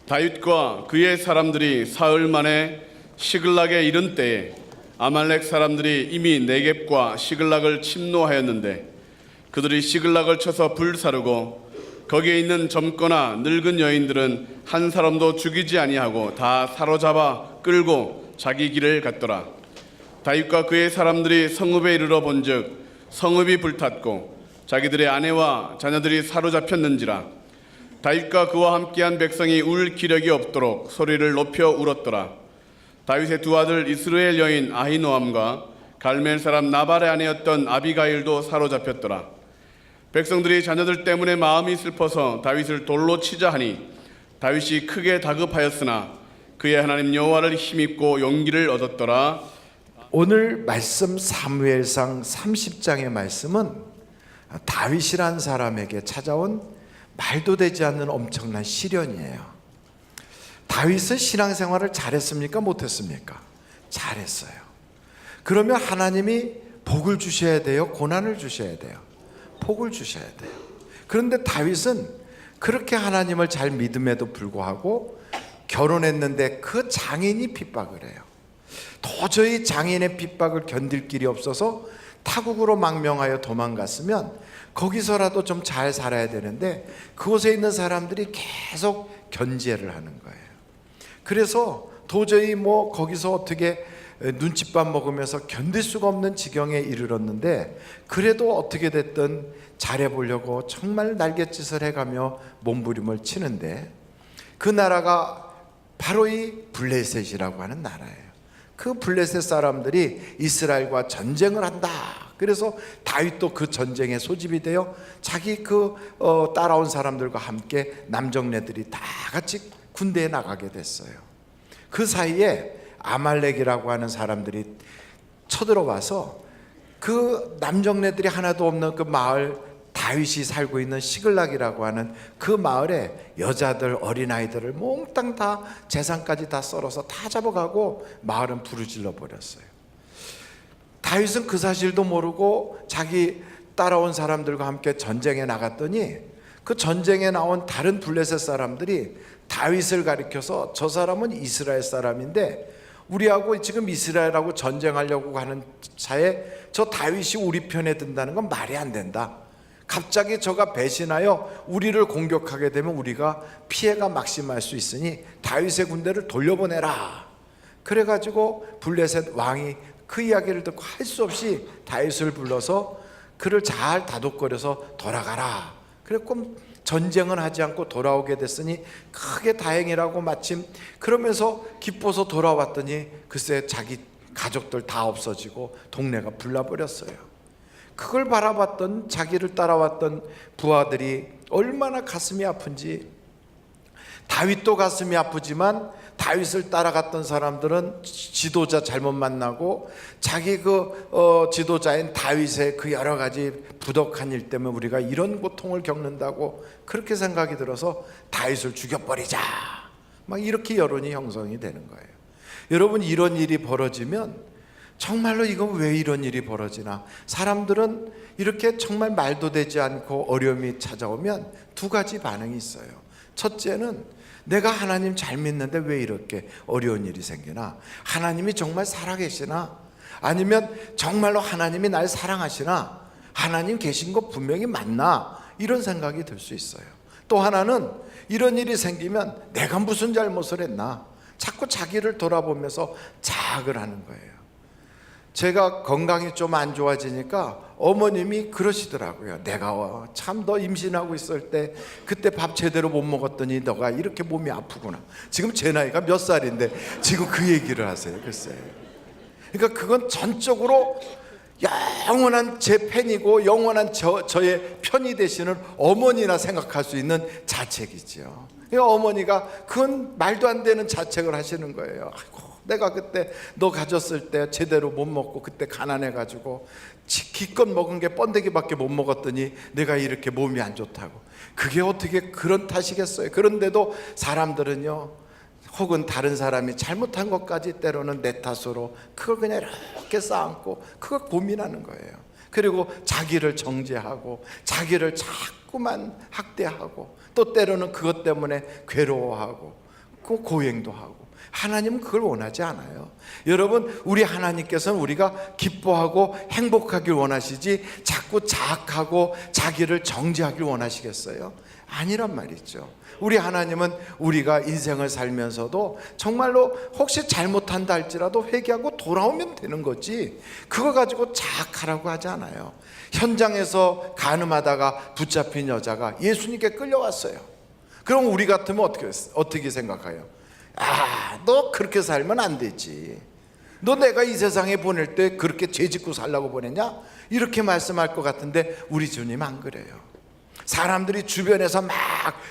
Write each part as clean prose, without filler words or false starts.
다윗과 그의 사람들이 사흘 만에 시글락에 이른 때에 아말렉 사람들이 이미 네겝과 시글락을 침노하였는데 그들이 시글락을 쳐서 불사르고 거기에 있는 젊거나 늙은 여인들은 한 사람도 죽이지 아니하고 다 사로잡아 끌고 자기 길을 갔더라. 다윗과 그의 사람들이 성읍에 이르러 본즉 성읍이 불탔고 자기들의 아내와 자녀들이 사로잡혔는지라. 다윗과 그와 함께한 백성이 울 기력이 없도록 소리를 높여 울었더라. 다윗의 두 아들 이스라엘 여인 아히노암과 갈멜 사람 나발의 아내였던 아비가일도 사로잡혔더라. 백성들이 자녀들 때문에 마음이 슬퍼서 다윗을 돌로 치자 하니 다윗이 크게 다급하였으나 그의 하나님 여호와를 힘입고 용기를 얻었더라. 오늘 말씀 사무엘상 30장의 말씀은 다윗이란 사람에게 찾아온 말도 되지 않는 엄청난 시련이에요. 다윗은 신앙생활을 잘했습니까? 못했습니까? 잘했어요. 그러면 하나님이 복을 주셔야 돼요? 고난을 주셔야 돼요? 복을 주셔야 돼요. 그런데 다윗은 그렇게 하나님을 잘 믿음에도 불구하고 결혼했는데 그 장인이 핍박을 해요. 도저히 장인의 핍박을 견딜 길이 없어서 타국으로 망명하여 도망갔으면 거기서라도 좀 잘 살아야 되는데 그곳에 있는 사람들이 계속 견제를 하는 거예요. 그래서 도저히 거기서 어떻게 눈칫밥 먹으면서 견딜 수가 없는 지경에 이르렀는데 그래도 어떻게 됐든 잘해보려고 정말 날갯짓을 해가며 몸부림을 치는데 그 나라가 바로 이 블레셋이라고 하는 나라예요. 그 블레셋 사람들이 이스라엘과 전쟁을 한다. 그래서 다윗도 그 전쟁에 소집이 되어 자기 따라온 사람들과 함께 남정네들이 다 같이 군대에 나가게 됐어요. 그 사이에 아말렉이라고 하는 사람들이 쳐들어와서 그 남정네들이 하나도 없는 그 마을, 다윗이 살고 있는 시글락이라고 하는 그 마을에 여자들, 어린아이들을 몽땅 다 재산까지 다 썰어서 다 잡아가고 마을은 부르질러 버렸어요. 다윗은 그 사실도 모르고 자기 따라온 사람들과 함께 전쟁에 나갔더니 그 전쟁에 나온 다른 블레셋 사람들이 다윗을 가리켜서 저 사람은 이스라엘 사람인데 우리하고 지금 이스라엘하고 전쟁하려고 하는 차에 저 다윗이 우리 편에 든다는 건 말이 안 된다. 갑자기 저가 배신하여 우리를 공격하게 되면 우리가 피해가 막심할 수 있으니 다윗의 군대를 돌려보내라. 그래가지고 블레셋 왕이 그 이야기를 듣고 할 수 없이 다윗을 불러서 그를 잘 다독거려서 돌아가라. 그랬고 전쟁은 하지 않고 돌아오게 됐으니 크게 다행이라고 마침 그러면서 기뻐서 돌아왔더니 글쎄 자기 가족들 다 없어지고 동네가 불나버렸어요. 그걸 바라봤던 자기를 따라왔던 부하들이 얼마나 가슴이 아픈지. 다윗도 가슴이 아프지만 다윗을 따라갔던 사람들은 지도자 잘못 만나고 자기 지도자인 다윗의 그 여러 가지 부덕한 일 때문에 우리가 이런 고통을 겪는다고 그렇게 생각이 들어서 다윗을 죽여버리자. 막 이렇게 여론이 형성이 되는 거예요. 여러분, 이런 일이 벌어지면 정말로 이건 왜 이런 일이 벌어지나? 사람들은 이렇게 정말 말도 되지 않고 어려움이 찾아오면 두 가지 반응이 있어요. 첫째는 내가 하나님 잘 믿는데 왜 이렇게 어려운 일이 생기나? 하나님이 정말 살아계시나? 아니면 정말로 하나님이 날 사랑하시나? 하나님 계신 거 분명히 맞나? 이런 생각이 들 수 있어요. 또 하나는 이런 일이 생기면 내가 무슨 잘못을 했나? 자꾸 자기를 돌아보면서 자학을 하는 거예요. 제가 건강이 좀 안 좋아지니까 어머님이 그러시더라고요. 내가 참 너 임신하고 있을 때 그때 밥 제대로 못 먹었더니 너가 이렇게 몸이 아프구나. 지금 제 나이가 몇 살인데 지금 그 얘기를 하세요. 글쎄. 그러니까 그건 전적으로 영원한 제 팬이고 영원한 저의 편이 되시는 어머니나 생각할 수 있는 자책이죠. 그러니까 어머니가 그건 말도 안 되는 자책을 하시는 거예요. 아이고, 내가 그때 너 가졌을 때 제대로 못 먹고 그때 가난해가지고 기껏 먹은 게 번데기밖에 못 먹었더니 내가 이렇게 몸이 안 좋다고. 그게 어떻게 그런 탓이겠어요. 그런데도 사람들은요, 혹은 다른 사람이 잘못한 것까지 때로는 내 탓으로 그걸 그냥 이렇게 쌓아안고 그걸 고민하는 거예요. 그리고 자기를 정죄하고 자기를 자꾸만 학대하고 또 때로는 그것 때문에 괴로워하고 그 고행도 하고. 하나님은 그걸 원하지 않아요. 여러분, 우리 하나님께서는 우리가 기뻐하고 행복하길 원하시지 자꾸 자학하고 자기를 정죄하길 원하시겠어요? 아니란 말이죠. 우리 하나님은 우리가 인생을 살면서도 정말로 혹시 잘못한다 할지라도 회개하고 돌아오면 되는 거지, 그거 가지고 자학하라고 하지 않아요. 현장에서 간음하다가 붙잡힌 여자가 예수님께 끌려왔어요. 그럼 우리 같으면 어떻게 생각해요? 너 그렇게 살면 안 되지. 너 내가 이 세상에 보낼 때 그렇게 죄 짓고 살라고 보냈냐? 이렇게 말씀할 것 같은데 우리 주님 안 그래요. 사람들이 주변에서 막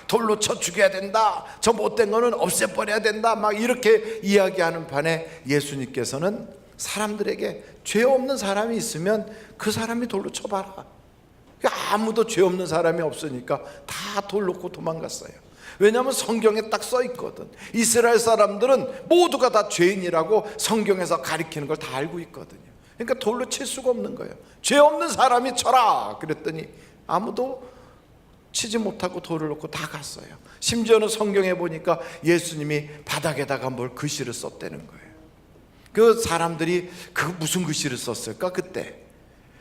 돌로 쳐 죽여야 된다, 저 못된 거는 없애버려야 된다, 막 이렇게 이야기하는 판에 예수님께서는 사람들에게 죄 없는 사람이 있으면 그 사람이 돌로 쳐봐라. 아무도 죄 없는 사람이 없으니까 다 돌 놓고 도망갔어요. 왜냐하면 성경에 딱 써 있거든. 이스라엘 사람들은 모두가 다 죄인이라고 성경에서 가리키는 걸 다 알고 있거든요. 그러니까 돌로 칠 수가 없는 거예요. 죄 없는 사람이 쳐라 그랬더니 아무도 치지 못하고 돌을 놓고 다 갔어요. 심지어는 성경에 보니까 예수님이 바닥에다가 뭘 글씨를 썼다는 거예요. 그 사람들이 그 무슨 글씨를 썼을까 그때?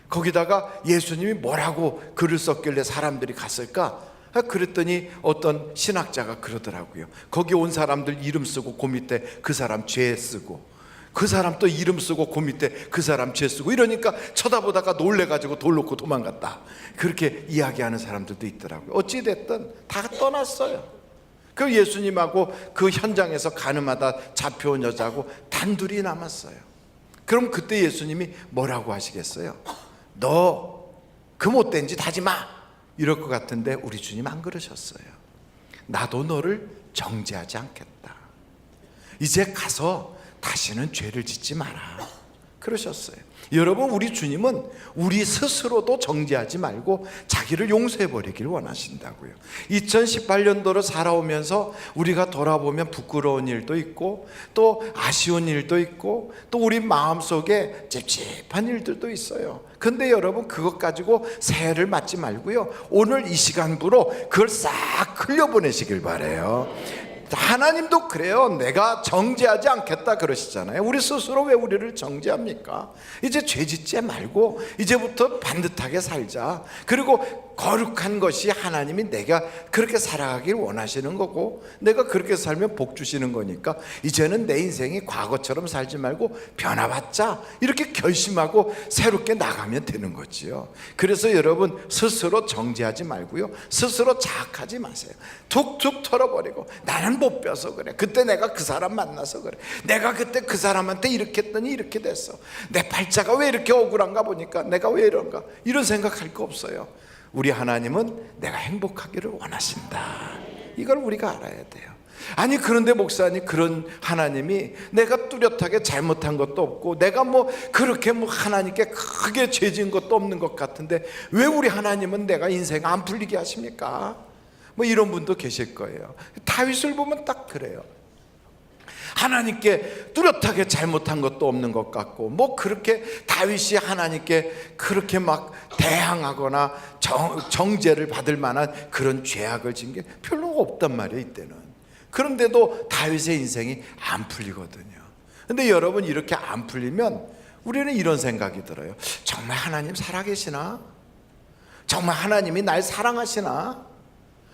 거기다가 예수님이 뭐라고 글을 썼길래 사람들이 갔을까? 그랬더니 어떤 신학자가 그러더라고요. 거기 온 사람들 이름 쓰고 그 밑에 그 사람 죄 쓰고, 그 사람 또 이름 쓰고 그 밑에 그 사람 죄 쓰고, 이러니까 쳐다보다가 놀래가지고 돌 놓고 도망갔다, 그렇게 이야기하는 사람들도 있더라고요. 어찌됐든 다 떠났어요. 그 예수님하고 그 현장에서 간음하다 잡혀온 여자하고 단둘이 남았어요. 그럼 그때 예수님이 뭐라고 하시겠어요? 너 그 못된 짓 하지 마, 이럴 것 같은데 우리 주님 안 그러셨어요. 나도 너를 정죄하지 않겠다. 이제 가서 다시는 죄를 짓지 마라, 그러셨어요. 여러분, 우리 주님은 우리 스스로도 정죄하지 말고 자기를 용서해버리길 원하신다고요. 2018년도를 살아오면서 우리가 돌아보면 부끄러운 일도 있고 또 아쉬운 일도 있고 또 우리 마음속에 찝찝한 일들도 있어요. 근데 여러분, 그것 가지고 새해를 맞지 말고요, 오늘 이 시간부로 그걸 싹 흘려보내시길 바라요. 하나님도 그래요. 내가 정죄하지 않겠다 그러시잖아요. 우리 스스로 왜 우리를 정죄합니까? 이제 죄 짓지 말고 이제부터 반듯하게 살자. 그리고 거룩한 것이 하나님이 내가 그렇게 살아가길 원하시는 거고, 내가 그렇게 살면 복 주시는 거니까 이제는 내 인생이 과거처럼 살지 말고 변화받자, 이렇게 결심하고 새롭게 나가면 되는 거지요. 그래서 여러분, 스스로 정죄하지 말고요, 스스로 자학하지 마세요. 툭툭 털어버리고, 나는 못 배워서 그래, 그때 내가 그 사람 만나서 그래, 내가 그때 그 사람한테 이렇게 했더니 이렇게 됐어, 내 팔자가 왜 이렇게 억울한가 보니까 내가 왜 이런가, 이런 생각할 거 없어요. 우리 하나님은 내가 행복하기를 원하신다, 이걸 우리가 알아야 돼요. 아니, 그런데 목사님, 그런 하나님이 내가 뚜렷하게 잘못한 것도 없고 내가 그렇게 하나님께 크게 죄진 것도 없는 것 같은데 왜 우리 하나님은 내가 인생 안 풀리게 하십니까? 이런 분도 계실 거예요. 다윗을 보면 딱 그래요. 하나님께 뚜렷하게 잘못한 것도 없는 것 같고 그렇게 다윗이 하나님께 그렇게 막 대항하거나 정죄를 받을 만한 그런 죄악을 진 게 별로 없단 말이에요, 이때는. 그런데도 다윗의 인생이 안 풀리거든요. 근데 여러분, 이렇게 안 풀리면 우리는 이런 생각이 들어요. 정말 하나님 살아계시나? 정말 하나님이 날 사랑하시나?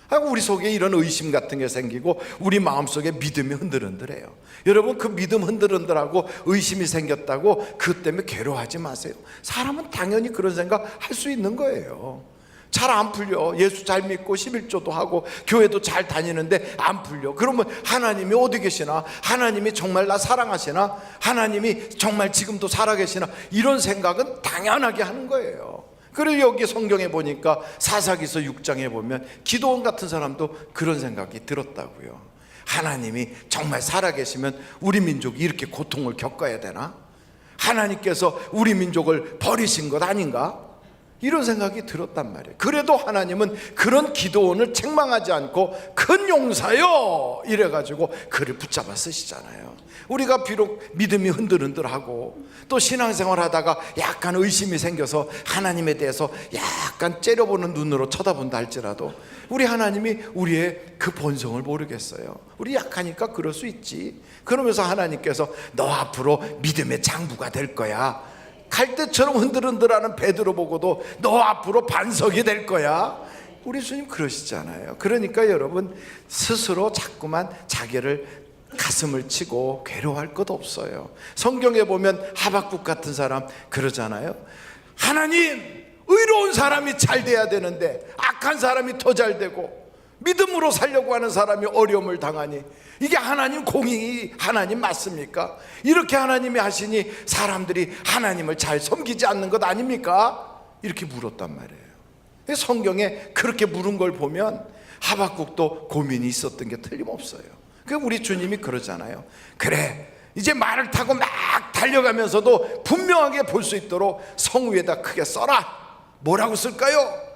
하고 우리 속에 이런 의심 같은 게 생기고 우리 마음속에 믿음이 흔들흔들해요. 여러분, 그 믿음 흔들흔들하고 의심이 생겼다고 그것 때문에 괴로워하지 마세요. 사람은 당연히 그런 생각 할 수 있는 거예요. 잘 안 풀려. 예수 잘 믿고 11조도 하고 교회도 잘 다니는데 안 풀려. 그러면 하나님이 어디 계시나? 하나님이 정말 나 사랑하시나? 하나님이 정말 지금도 살아계시나? 이런 생각은 당연하게 하는 거예요. 그리고 여기 성경에 보니까 사사기서 6장에 보면 기도원 같은 사람도 그런 생각이 들었다고요. 하나님이 정말 살아계시면 우리 민족이 이렇게 고통을 겪어야 되나? 하나님께서 우리 민족을 버리신 것 아닌가? 이런 생각이 들었단 말이에요. 그래도 하나님은 그런 기도원을 책망하지 않고 큰 용사요 이래가지고 그를 붙잡아 쓰시잖아요. 우리가 비록 믿음이 흔들흔들하고 또 신앙생활 하다가 약간 의심이 생겨서 하나님에 대해서 약간 째려보는 눈으로 쳐다본다 할지라도 우리 하나님이 우리의 그 본성을 모르겠어요. 우리 약하니까 그럴 수 있지. 그러면서 하나님께서 너 앞으로 믿음의 장부가 될 거야. 갈대처럼 흔들흔들하는 베드로 보고도 너 앞으로 반석이 될 거야. 우리 주님 그러시잖아요. 그러니까 여러분 스스로 자꾸만 자기를 가슴을 치고 괴로워할 것 없어요. 성경에 보면 하박국 같은 사람 그러잖아요. 하나님, 의로운 사람이 잘 돼야 되는데 악한 사람이 더 잘 되고 믿음으로 살려고 하는 사람이 어려움을 당하니 이게 하나님 공의이 하나님 맞습니까? 이렇게 하나님이 하시니 사람들이 하나님을 잘 섬기지 않는 것 아닙니까? 이렇게 물었단 말이에요. 성경에 그렇게 물은 걸 보면 하박국도 고민이 있었던 게 틀림없어요. 우리 주님이 그러잖아요. 그래, 이제 말을 타고 막 달려가면서도 분명하게 볼 수 있도록 성 위에다 크게 써라. 뭐라고 쓸까요?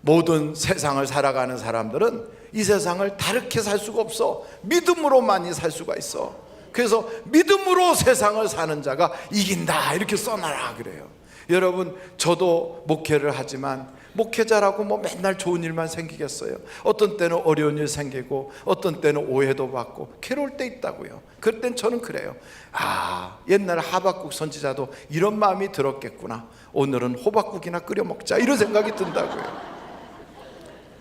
모든 세상을 살아가는 사람들은 이 세상을 다르게 살 수가 없어. 믿음으로만이 살 수가 있어. 그래서 믿음으로 세상을 사는 자가 이긴다 이렇게 써놔라 그래요. 여러분, 저도 목회를 하지만 목회자라고 뭐 맨날 좋은 일만 생기겠어요? 어떤 때는 어려운 일 생기고 어떤 때는 오해도 받고 괴로울 때 있다고요. 그럴 땐 저는 그래요. 아, 옛날 하박국 선지자도 이런 마음이 들었겠구나. 오늘은 호박국이나 끓여 먹자 이런 생각이 든다고요.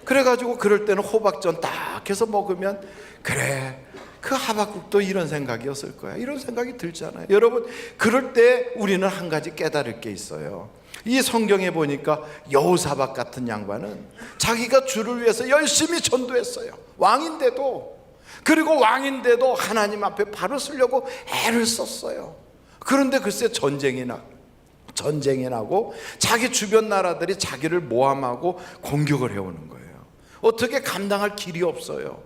그래가지고 그럴 때는 호박전 딱 해서 먹으면 그래, 그 하박국도 이런 생각이었을 거야 이런 생각이 들잖아요. 여러분, 그럴 때 우리는 한 가지 깨달을 게 있어요. 이 성경에 보니까 여호사밧 같은 양반은 자기가 주를 위해서 열심히 전도했어요. 왕인데도. 그리고 왕인데도 하나님 앞에 바로 쓰려고 애를 썼어요. 그런데 글쎄 전쟁이 나고 자기 주변 나라들이 자기를 모함하고 공격을 해오는 거예요. 어떻게 감당할 길이 없어요.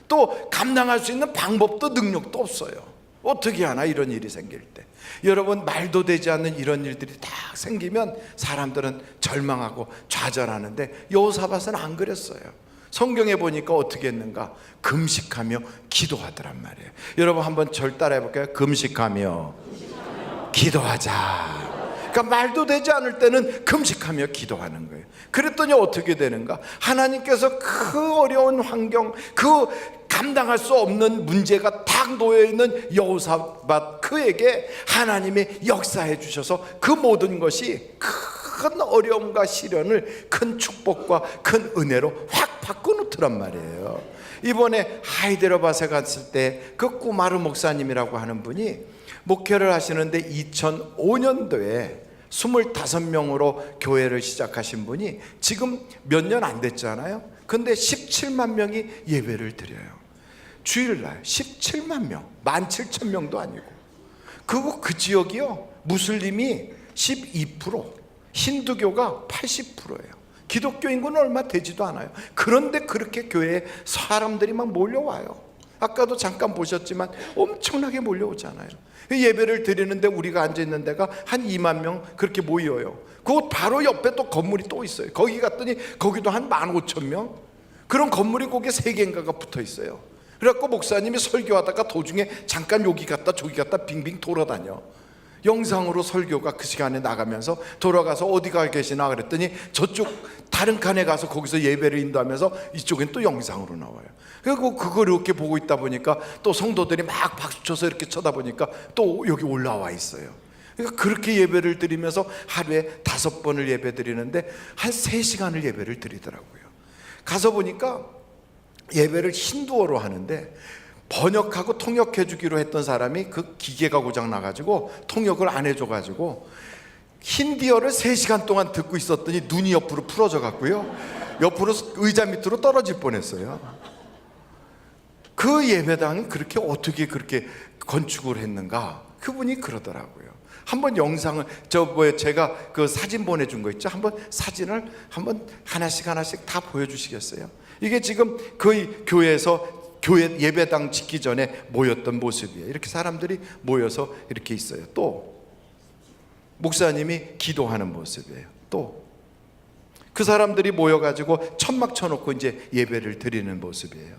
또 감당할 수 있는 방법도 능력도 없어요. 어떻게 하나 이런 일이 생길 때. 여러분, 말도 되지 않는 이런 일들이 딱 생기면 사람들은 절망하고 좌절하는데 여호사밧은 안 그랬어요. 성경에 보니까 어떻게 했는가? 금식하며 기도하더란 말이에요. 여러분 한번 절 따라해 볼까요? 금식하며 기도하자. 그러니까 말도 되지 않을 때는 금식하며 기도하는 거예요. 그랬더니 어떻게 되는가? 하나님께서 그 어려운 환경, 그 감당할 수 없는 문제가 딱 놓여있는 여호사밧 그에게 하나님이 역사해 주셔서 그 모든 것이 큰 어려움과 시련을 큰 축복과 큰 은혜로 확 바꿔놓더란 말이에요. 이번에 하이데라바드에 갔을 때 그 꾸마르 목사님이라고 하는 분이 목회를 하시는데 2005년도에 25명으로 교회를 시작하신 분이 지금 몇 년 안 됐잖아요. 근데 17만 명이 예배를 드려요. 주일날 17만 명, 17,000명도 아니고. 그리고 그 지역이요, 무슬림이 12%, 힌두교가 80%예요. 기독교 인구는 얼마 되지도 않아요. 그런데 그렇게 교회에 사람들이 막 몰려와요. 아까도 잠깐 보셨지만 엄청나게 몰려오잖아요. 예배를 드리는데 우리가 앉아있는 데가 한 2만 명 그렇게 모여요. 그 바로 옆에 또 건물이 또 있어요. 거기 갔더니 거기도 한 15,000명. 그런 건물이 거기에 3개인가가 붙어 있어요. 그래갖고 목사님이 설교하다가 도중에 잠깐 여기 갔다 저기 갔다 빙빙 돌아다녀. 영상으로 설교가 그 시간에 나가면서 돌아가서 어디 가 계시나 그랬더니 저쪽 다른 칸에 가서 거기서 예배를 인도하면서 이쪽엔 또 영상으로 나와요. 그리고 그걸 이렇게 보고 있다 보니까 또 성도들이 막 박수쳐서 이렇게 쳐다보니까 또 여기 올라와 있어요. 그러니까 그렇게 예배를 드리면서 하루에 5번을 예배 드리는데 한 3시간을 예배를 드리더라고요. 가서 보니까 예배를 힌두어로 하는데 번역하고 통역해 주기로 했던 사람이 그 기계가 고장 나가지고 통역을 안 해줘 가지고 힌디어를 3시간 동안 듣고 있었더니 눈이 옆으로 풀어져 갔고요, 옆으로 의자 밑으로 떨어질 뻔했어요. 그 예배당이 그렇게 어떻게 그렇게 건축을 했는가? 그분이 그러더라고요. 한번 영상을 제가 그 사진 보내준 거 있죠? 한번 사진을 한번 하나씩 다 보여주시겠어요? 이게 지금 그 교회에서 교회 예배당 짓기 전에 모였던 모습이에요. 이렇게 사람들이 모여서 이렇게 있어요. 또 목사님이 기도하는 모습이에요. 또 그 사람들이 모여가지고 천막 쳐놓고 이제 예배를 드리는 모습이에요.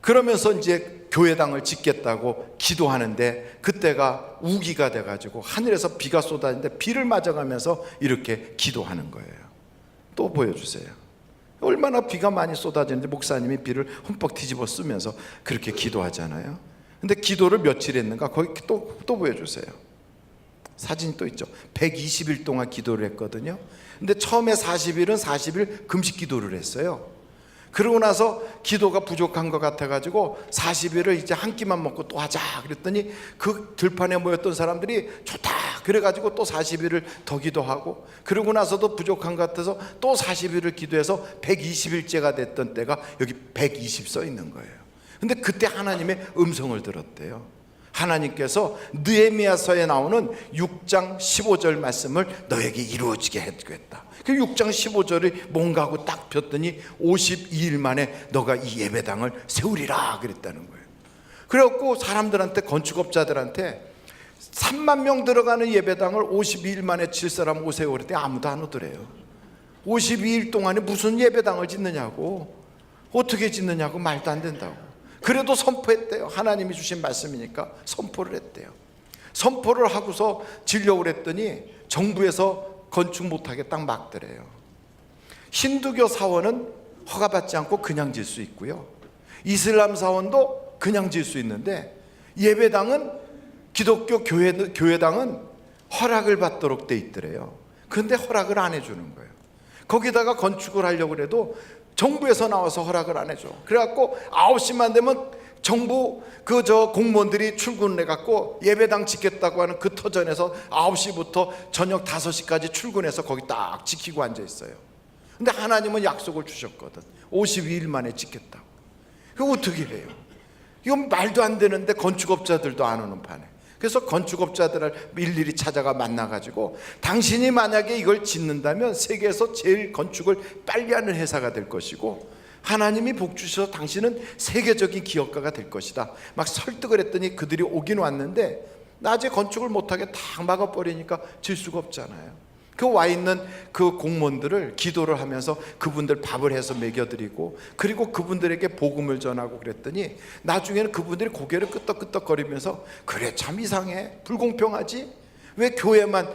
그러면서 이제 교회당을 짓겠다고 기도하는데 그때가 우기가 돼가지고 하늘에서 비가 쏟아지는데 비를 맞아가면서 이렇게 기도하는 거예요. 또 보여주세요. 얼마나 비가 많이 쏟아지는데 목사님이 비를 흠뻑 뒤집어 쓰면서 그렇게 기도하잖아요. 근데 기도를 며칠 했는가? 거기 또 보여주세요. 사진이 또 있죠. 120일 동안 기도를 했거든요. 근데 처음에 40일은 40일 금식 기도를 했어요. 그러고 나서 기도가 부족한 것 같아가지고 40일을 이제 한 끼만 먹고 또 하자 그랬더니 그 들판에 모였던 사람들이 좋다 그래가지고 또 40일을 더 기도하고, 그러고 나서도 부족한 것 같아서 또 40일을 기도해서 120일째가 됐던 때가 여기 120 써 있는 거예요. 근데 그때 하나님의 음성을 들었대요. 하나님께서 느헤미야서에 나오는 6장 15절 말씀을 너에게 이루어지게 해주겠다. 그 6장 15절이 뭔가 하고 딱 폈더니 52일 만에 너가 이 예배당을 세우리라 그랬다는 거예요. 그래갖고 사람들한테, 건축업자들한테 3만 명 들어가는 예배당을 52일 만에 칠 사람 오세요 그랬더니 아무도 안 오더래요. 52일 동안에 무슨 예배당을 짓느냐고, 어떻게 짓느냐고, 말도 안 된다고. 그래도 선포했대요. 하나님이 주신 말씀이니까 선포를 했대요. 선포를 하고서 지려고 그랬더니 정부에서 건축 못하게 딱 막더래요. 힌두교 사원은 허가받지 않고 그냥 질 수 있고요, 이슬람 사원도 그냥 질 수 있는데 예배당은, 기독교 교회당은 허락을 받도록 돼 있더래요. 그런데 허락을 안 해주는 거예요. 거기다가 건축을 하려고 해도 정부에서 나와서 허락을 안 해줘. 그래갖고 9시만 되면 정부 공무원들이 출근을 해갖고 예배당 짓겠다고 하는 그 터전에서 9시부터 저녁 5시까지 출근해서 거기 딱 지키고 앉아 있어요. 근데 하나님은 약속을 주셨거든. 52일 만에 짓겠다고. 그거 어떻게 해요? 이건 말도 안 되는데 건축업자들도 안 오는 판에. 그래서 건축업자들을 일일이 찾아가 만나가지고 당신이 만약에 이걸 짓는다면 세계에서 제일 건축을 빨리 하는 회사가 될 것이고 하나님이 복 주셔서 당신은 세계적인 기업가가 될 것이다. 막 설득을 했더니 그들이 오긴 왔는데 낮에 건축을 못하게 다 막아버리니까 질 수가 없잖아요. 그 와 있는 그 공무원들을 기도를 하면서 그분들 밥을 해서 먹여드리고, 그리고 그분들에게 복음을 전하고 그랬더니 나중에는 그분들이 고개를 끄덕끄덕거리면서 그래 참 이상해, 불공평하지, 왜 교회만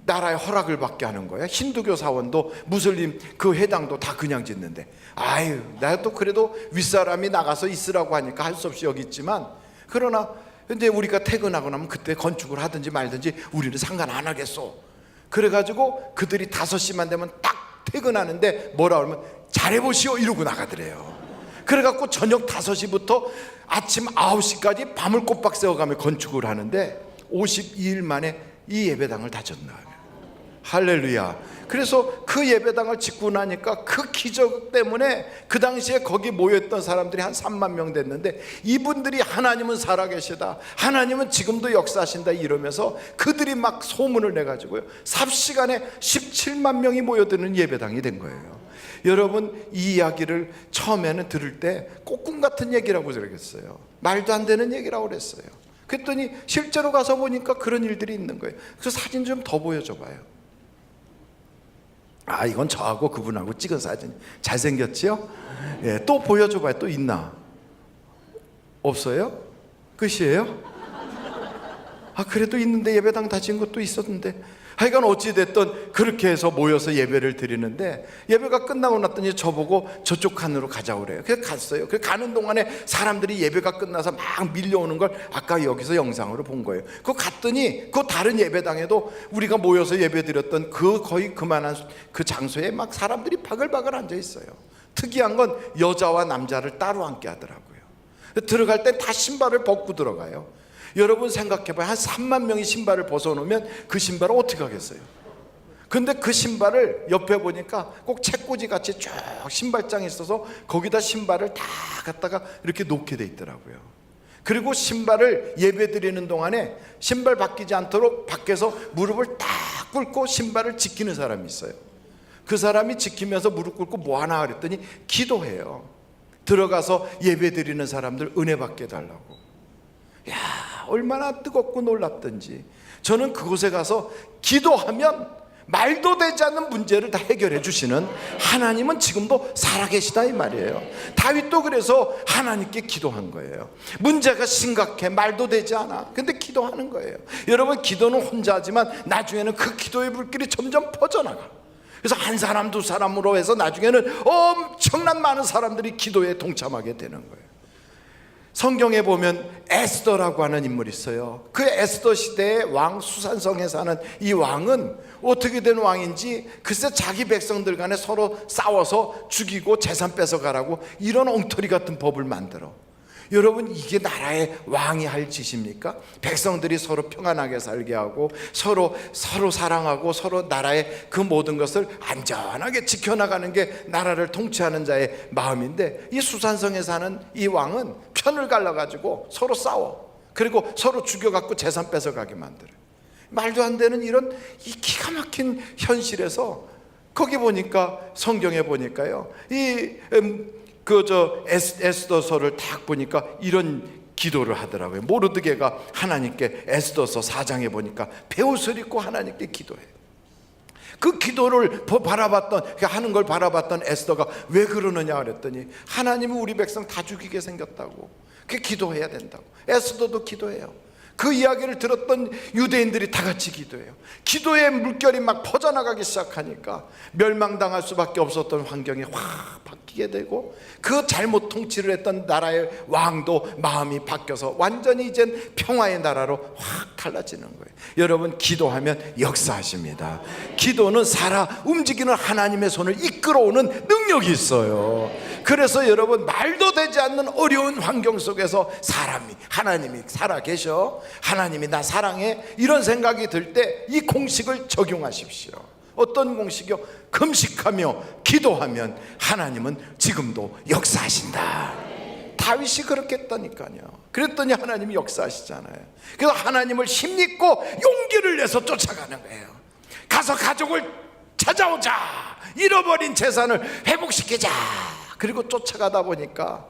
나라의 허락을 받게 하는 거야? 힌두교 사원도 무슬림 그 회당도 다 그냥 짓는데. 아유, 나도 그래도 윗사람이 나가서 있으라고 하니까 할 수 없이 여기 있지만, 그러나 근데 우리가 퇴근하고 나면 그때 건축을 하든지 말든지 우리는 상관 안 하겠소. 그래가지고 그들이 5시만 되면 딱 퇴근하는데 뭐라 그러면 잘해보시오 이러고 나가더래요. 그래갖고 저녁 5시부터 아침 9시까지 밤을 꼬박 새워가며 건축을 하는데 52일 만에 이 예배당을 다 졌나요. 할렐루야. 그래서 그 예배당을 짓고 나니까 그 기적 때문에 그 당시에 거기 모였던 사람들이 한 3만 명 됐는데, 이분들이 하나님은 살아계시다, 하나님은 지금도 역사하신다 이러면서 그들이 막 소문을 내가지고요, 삽시간에 17만 명이 모여드는 예배당이 된 거예요. 여러분, 이 이야기를 처음에는 들을 때 꼬꿈 같은 얘기라고 그러겠어요. 말도 안 되는 얘기라고 그랬어요. 그랬더니 실제로 가서 보니까 그런 일들이 있는 거예요. 그래서 사진 좀 더 보여줘 봐요. 아, 이건 저하고 그분하고 찍은 사진. 잘생겼지요? 예, 또 보여줘 봐요. 또 있나? 없어요? 끝이에요? 아, 그래도 있는데, 예배당 다 지은 것도 있었는데. 하여간 어찌됐든 그렇게 해서 모여서 예배를 드리는데, 예배가 끝나고 났더니 저보고 저쪽 칸으로 가자고 그래요. 그래서 갔어요. 그래서 가는 동안에 사람들이 예배가 끝나서 막 밀려오는 걸 아까 여기서 영상으로 본 거예요. 그거 갔더니 그 다른 예배당에도 우리가 모여서 예배 드렸던 그 거의 그만한 그 장소에 막 사람들이 바글바글 앉아 있어요. 특이한 건 여자와 남자를 따로 앉게 하더라고요. 들어갈 때 다 신발을 벗고 들어가요. 여러분 생각해봐요. 한 3만 명이 신발을 벗어놓으면 그 신발을 어떻게 하겠어요? 근데 그 신발을 옆에 보니까 꼭 책꽂이 같이 쭉 신발장이 있어서 거기다 신발을 다 갖다가 이렇게 놓게 돼 있더라고요. 그리고 신발을 예배 드리는 동안에 신발 바뀌지 않도록 밖에서 무릎을 딱 꿇고 신발을 지키는 사람이 있어요. 그 사람이 지키면서 무릎 꿇고 뭐 하나 그랬더니 기도해요. 들어가서 예배 드리는 사람들 은혜 받게 해달라고. 야, 얼마나 뜨겁고 놀랍던지. 저는 그곳에 가서 기도하면 말도 되지 않는 문제를 다 해결해 주시는 하나님은 지금도 살아계시다 이 말이에요. 다윗도 그래서 하나님께 기도한 거예요. 문제가 심각해, 말도 되지 않아. 근데 기도하는 거예요. 여러분, 기도는 혼자 하지만 나중에는 그 기도의 불길이 점점 퍼져나가. 그래서 한 사람 두 사람으로 해서 나중에는 엄청난 많은 사람들이 기도에 동참하게 되는 거예요. 성경에 보면 에스더라고 하는 인물이 있어요. 그 에스더 시대의 왕, 수산성에 사는 이 왕은 어떻게 된 왕인지 글쎄 자기 백성들 간에 서로 싸워서 죽이고 재산 뺏어가라고 이런 엉터리 같은 법을 만들어. 여러분, 이게 나라의 왕이 할 짓입니까? 백성들이 서로 평안하게 살게 하고 서로 사랑하고 서로 나라의 그 모든 것을 안전하게 지켜나가는 게 나라를 통치하는 자의 마음인데, 이 수산성에 사는 이 왕은 편을 갈라가지고 서로 싸워. 그리고 서로 죽여갖고 재산 뺏어가게 만들어요. 말도 안 되는 이런 이 기가 막힌 현실에서 거기 보니까, 성경에 보니까요, 에스더서를 딱 보니까 이런 기도를 하더라고요. 모르드게가 하나님께 에스더서 4장에 보니까 베옷을 입고 하나님께 기도해요. 그 기도를 하는 걸 바라봤던 에스더가 왜 그러느냐 그랬더니, 하나님은 우리 백성 다 죽이게 생겼다고, 그 기도해야 된다고. 에스더도 기도해요. 그 이야기를 들었던 유대인들이 다 같이 기도해요. 기도의 물결이 막 퍼져나가기 시작하니까 멸망당할 수밖에 없었던 환경이 확 바뀌게 되고, 그 잘못 통치를 했던 나라의 왕도 마음이 바뀌어서 완전히 이젠 평화의 나라로 확 달라지는 거예요. 여러분, 기도하면 역사하십니다. 기도는 살아 움직이는 하나님의 손을 이끌어오는 능력이 있어요. 그래서 여러분, 말도 되지 않는 어려운 환경 속에서 하나님이 살아계셔, 하나님이 나 사랑해, 이런 생각이 들 때 이 공식을 적용하십시오. 어떤 공식이요? 금식하며 기도하면 하나님은 지금도 역사하신다. 다윗이 그렇게 했다니까요. 그랬더니 하나님이 역사하시잖아요. 그래서 하나님을 힘입고 용기를 내서 쫓아가는 거예요. 가서 가족을 찾아오자, 잃어버린 재산을 회복시키자. 그리고 쫓아가다 보니까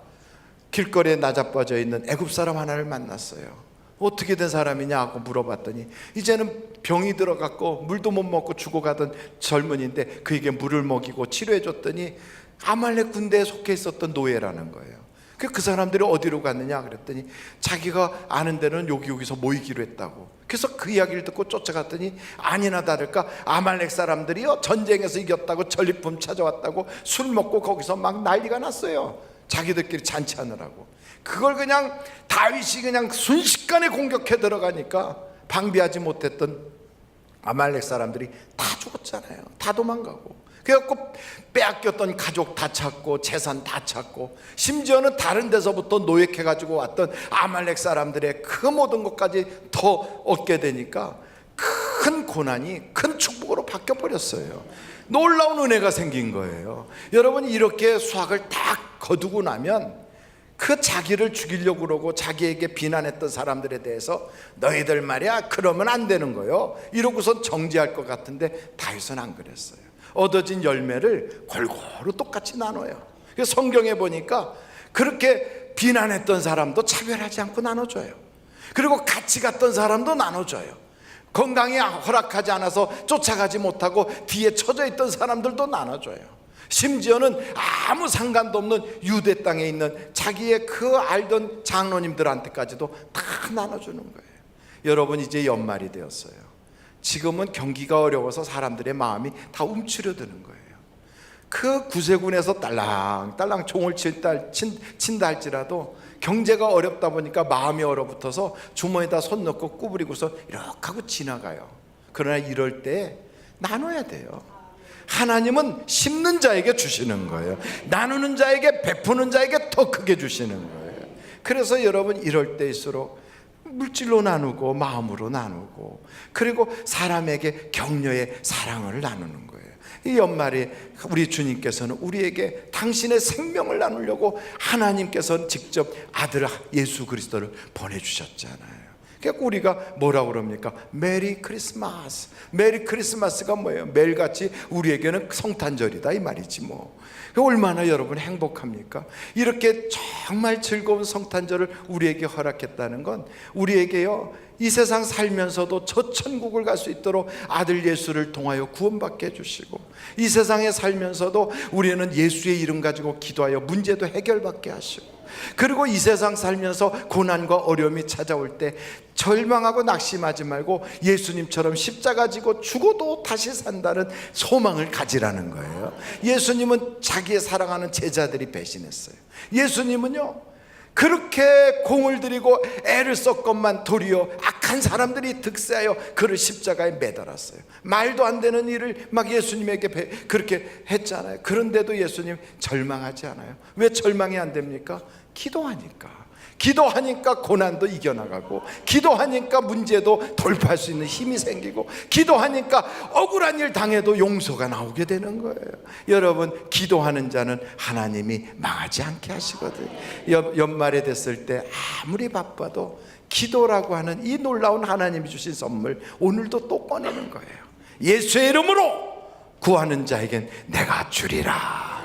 길거리에 나자빠져 있는 애굽 사람 하나를 만났어요. 어떻게 된 사람이냐 하고 물어봤더니, 이제는 병이 들어갔고 물도 못 먹고 죽어가던 젊은이인데 그에게 물을 먹이고 치료해 줬더니 아말렉 군대에 속해 있었던 노예라는 거예요. 그 사람들이 어디로 갔느냐 그랬더니 자기가 아는 데는 여기서 모이기로 했다고. 그래서 그 이야기를 듣고 쫓아갔더니 아니나 다를까 아말렉 사람들이요, 전쟁에서 이겼다고 전리품 찾아왔다고 술 먹고 거기서 막 난리가 났어요. 자기들끼리 잔치하느라고. 그걸 그냥 다윗이 그냥 순식간에 공격해 들어가니까 방비하지 못했던 아말렉 사람들이 다 죽었잖아요. 다 도망가고. 그래갖고 빼앗겼던 가족 다 찾고 재산 다 찾고, 심지어는 다른 데서부터 노획해가지고 왔던 아말렉 사람들의 그 모든 것까지 더 얻게 되니까 큰 고난이 큰 축복으로 바뀌어버렸어요. 놀라운 은혜가 생긴 거예요. 여러분, 이렇게 수확을 딱 거두고 나면 그 자기를 죽이려고 그러고 자기에게 비난했던 사람들에 대해서 너희들 말이야 그러면 안 되는 거요, 이러고선 정지할 것 같은데 다윗은 안 그랬어요. 얻어진 열매를 골고루 똑같이 나눠요. 그래서 성경에 보니까 그렇게 비난했던 사람도 차별하지 않고 나눠줘요. 그리고 같이 갔던 사람도 나눠줘요. 건강이 허락하지 않아서 쫓아가지 못하고 뒤에 처져 있던 사람들도 나눠줘요. 심지어는 아무 상관도 없는 유대 땅에 있는 자기의 그 알던 장로님들한테까지도 다 나눠주는 거예요. 여러분, 이제 연말이 되었어요. 지금은 경기가 어려워서 사람들의 마음이 다 움츠려드는 거예요. 그 구세군에서 딸랑딸랑 총을 친다 할지라도 경제가 어렵다 보니까 마음이 얼어붙어서 주머니에다 손 넣고 구부리고서 이렇게 하고 지나가요. 그러나 이럴 때 나눠야 돼요. 하나님은 심는 자에게 주시는 거예요. 나누는 자에게, 베푸는 자에게 더 크게 주시는 거예요. 그래서 여러분, 이럴 때일수록 물질로 나누고 마음으로 나누고, 그리고 사람에게 격려의 사랑을 나누는 거예요. 이 연말에 우리 주님께서는 우리에게 당신의 생명을 나누려고 하나님께서는 직접 아들 예수 그리스도를 보내주셨잖아요. 그러니까 우리가 뭐라고 그럽니까? 메리 크리스마스. 메리 크리스마스가 뭐예요? 매일같이 우리에게는 성탄절이다 이 말이지 뭐. 얼마나 여러분 행복합니까? 이렇게 정말 즐거운 성탄절을 우리에게 허락했다는 건 우리에게요, 이 세상 살면서도 저 천국을 갈 수 있도록 아들 예수를 통하여 구원받게 해주시고, 이 세상에 살면서도 우리는 예수의 이름 가지고 기도하여 문제도 해결받게 하시고, 그리고 이 세상 살면서 고난과 어려움이 찾아올 때 절망하고 낙심하지 말고 예수님처럼 십자가 지고 죽어도 다시 산다는 소망을 가지라는 거예요. 예수님은 자기의 사랑하는 제자들이 배신했어요. 예수님은요, 그렇게 공을 들이고 애를 썼건만 도리어 악한 사람들이 득세하여 그를 십자가에 매달았어요. 말도 안 되는 일을 막 예수님에게 그렇게 했잖아요. 그런데도 예수님 절망하지 않아요. 왜 절망이 안 됩니까? 기도하니까 고난도 이겨나가고, 기도하니까 문제도 돌파할 수 있는 힘이 생기고, 기도하니까 억울한 일 당해도 용서가 나오게 되는 거예요. 여러분, 기도하는 자는 하나님이 망하지 않게 하시거든요. 연말에 됐을 때 아무리 바빠도 기도라고 하는 이 놀라운 하나님이 주신 선물 오늘도 또 꺼내는 거예요. 예수의 이름으로 구하는 자에겐 내가 주리라.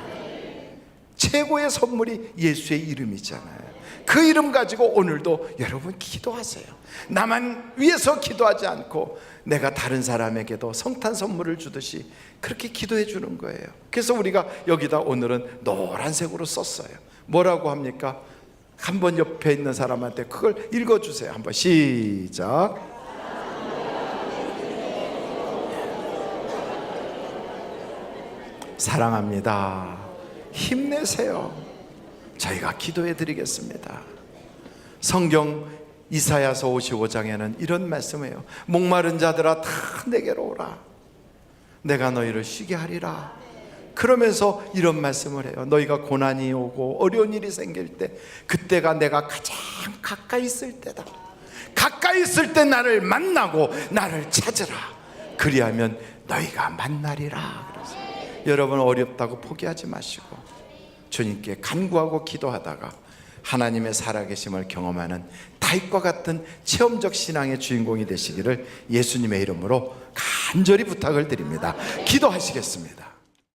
최고의 선물이 예수의 이름이잖아요. 그 이름 가지고 오늘도 여러분 기도하세요. 나만 위해서 기도하지 않고 내가 다른 사람에게도 성탄 선물을 주듯이 그렇게 기도해 주는 거예요. 그래서 우리가 여기다 오늘은 노란색으로 썼어요. 뭐라고 합니까? 한번 옆에 있는 사람한테 그걸 읽어주세요. 한번 시작. 사랑합니다. 힘내세요. 저희가 기도해 드리겠습니다. 성경 이사야서 55장에는 이런 말씀이에요. 목마른 자들아 다 내게로 오라. 내가 너희를 쉬게 하리라. 그러면서 이런 말씀을 해요. 너희가 고난이 오고 어려운 일이 생길 때, 그때가 내가 가장 가까이 있을 때다. 가까이 있을 때 나를 만나고 나를 찾으라. 그리하면 너희가 만나리라. 그래서 여러분, 어렵다고 포기하지 마시고 주님께 간구하고 기도하다가 하나님의 살아계심을 경험하는 다윗과 같은 체험적 신앙의 주인공이 되시기를 예수님의 이름으로 간절히 부탁을 드립니다. 기도하시겠습니다.